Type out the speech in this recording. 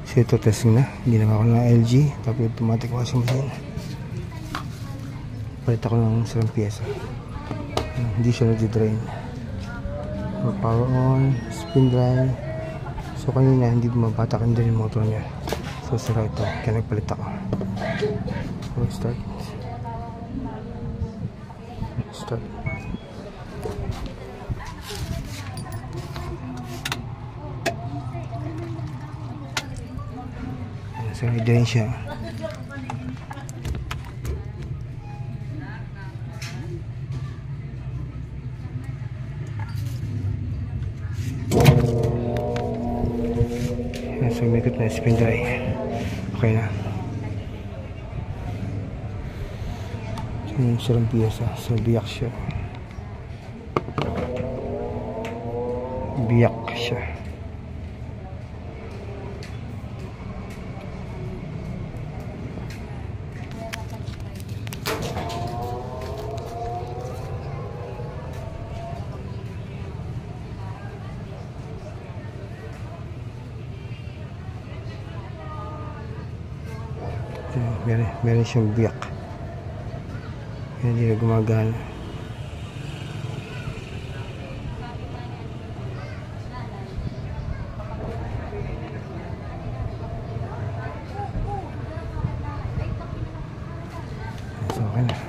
So ito testing na. Ginawa ko ng LG. Tapos automatic washing machine. Palit ako ng isang pyesa. Hindi siya nag-drain. Power on, spin drive. So kanina hindi bumabatakan din yung motor niya. So sira ito. Kaya nagpalit ako. So start. Start. So i-drain siya. So umikot na spin drive. Okay na. So yung sirang piyesa. So biyak siya. Biyak siya. Meron siyang biyak. Hindi na gumagana. So okay na.